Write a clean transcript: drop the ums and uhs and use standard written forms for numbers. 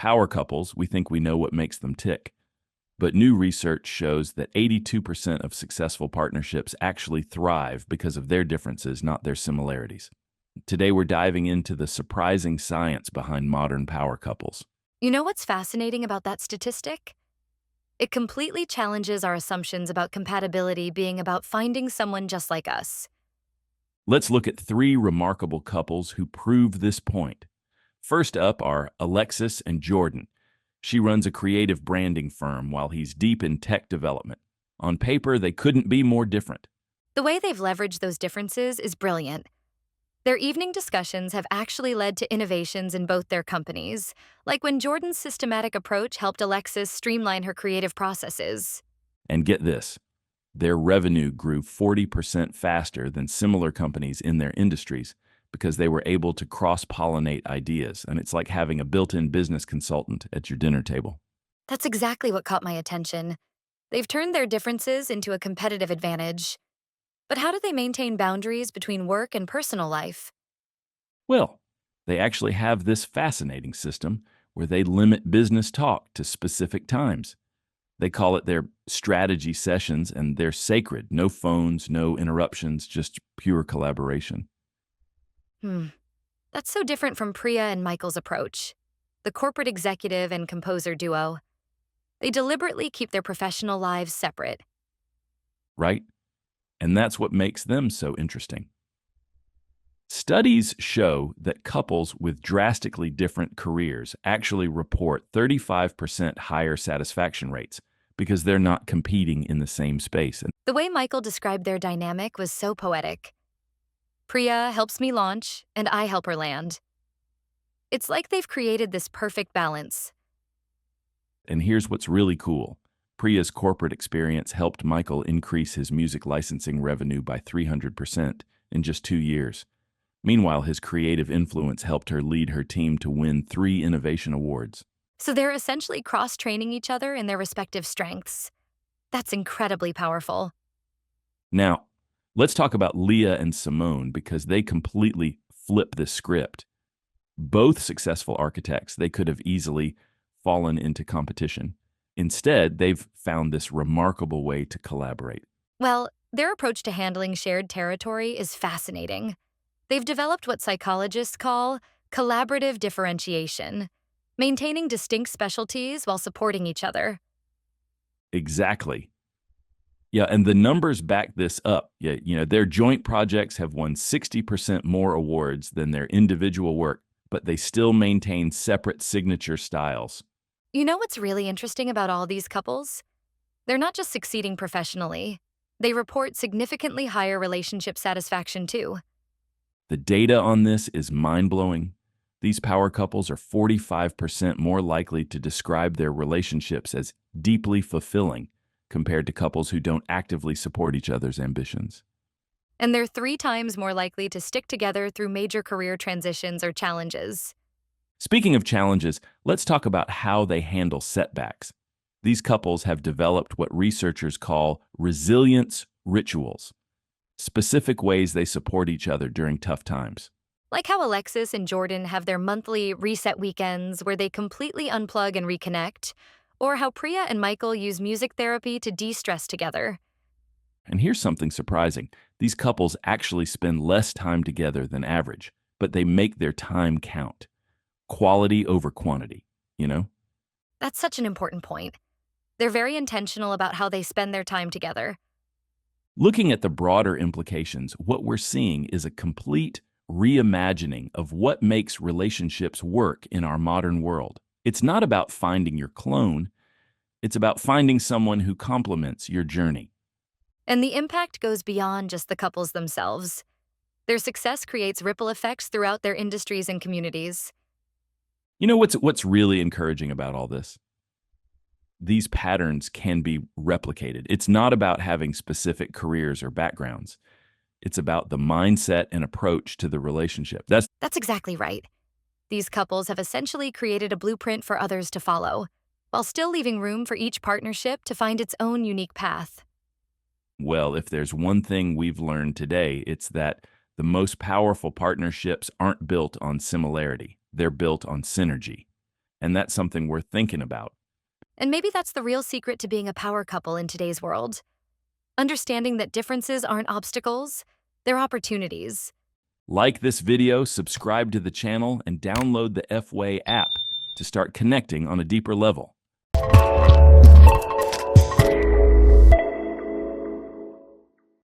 power couples, we think we know what makes them tick. But new research shows that 82% of successful partnerships actually thrive because of their differences, not their similarities. Today, we're diving into the surprising science behind modern power couples. You know what's fascinating about that statistic? It completely challenges our assumptions about compatibility being about finding someone just like us. Let's look at three remarkable couples who prove this point. First up are Alexis and Jordan. She runs a creative branding firm while he's deep in tech development. On paper, they couldn't be more different. The way they've leveraged those differences is brilliant. Their evening discussions have actually led to innovations in both their companies, like when Jordan's systematic approach helped Alexis streamline her creative processes. And get this, their revenue grew 40% faster than similar companies in their industries because they were able to cross-pollinate ideas, and it's like having a built-in business consultant at your dinner table. That's exactly what caught my attention. They've turned their differences into a competitive advantage. But how do they maintain boundaries between work and personal life? Well, they actually have this fascinating system where they limit business talk to specific times. They call it their strategy sessions, and they're sacred. No phones, no interruptions, just pure collaboration. Hmm, that's so different from Priya and Michael's approach, the corporate executive and composer duo. They deliberately keep their professional lives separate. Right? And that's what makes them so interesting. Studies show that couples with drastically different careers actually report 35% higher satisfaction rates because they're not competing in the same space. And The way Michael described their dynamic was so poetic. Priya helps me launch, and I help her land. It's like they've created this perfect balance. and here's what's really cool. Priya's corporate experience helped Michael increase his music licensing revenue by 300% in just 2 years. Meanwhile, his creative influence helped her lead her team to win 3 innovation awards. So they're essentially cross training each other in their respective strengths. That's incredibly powerful. Now, let's talk about Leah and Simone because they completely flip this script. Both successful architects, they could have easily fallen into competition. Instead, they've found this remarkable way to collaborate. Well, their approach to handling shared territory is fascinating. They've developed what psychologists call collaborative differentiation, maintaining distinct specialties while supporting each other. Exactly. Yeah, and the numbers back this up. Yeah, their joint projects have won 60% more awards than their individual work, but they still maintain separate signature styles. You know what's really interesting about all these couples? They're not just succeeding professionally, they report significantly higher relationship satisfaction too. The data on this is mind-blowing. These power couples are 45% more likely to describe their relationships as deeply fulfilling compared to couples who don't actively support each other's ambitions. And they're 3 times more likely to stick together through major career transitions or challenges. Speaking of challenges, let's talk about how they handle setbacks. These couples have developed what researchers call resilience rituals, specific ways they support each other during tough times. Like how Alexis and Jordan have their monthly reset weekends where they completely unplug and reconnect, or how Priya and Michael use music therapy to de stress together. And here's something surprising. These couples actually spend less time together than average, but they make their time count. Quality over quantity, you know? That's such an important point. They're very intentional about how they spend their time together. Looking at the broader implications, what we're seeing is a complete reimagining of what makes relationships work in our modern world. It's not about finding your clone, it's about finding someone who complements your journey. And the impact goes beyond just the couples themselves. Their success creates ripple effects throughout their industries and communities. You know what's really encouraging about all this? These patterns can be replicated. It's not about having specific careers or backgrounds. It's about the mindset and approach to the relationship. That's exactly right. These couples have essentially created a blueprint for others to follow, while still leaving room for each partnership to find its own unique path. Well, if there's one thing we've learned today, it's that the most powerful partnerships aren't built on similarity. They're built on synergy. And that's something worth thinking about. And maybe that's the real secret to being a power couple in today's world. Understanding that differences aren't obstacles, they're opportunities. Like this video, subscribe to the channel, and download the Fwaye app to start connecting on a deeper level.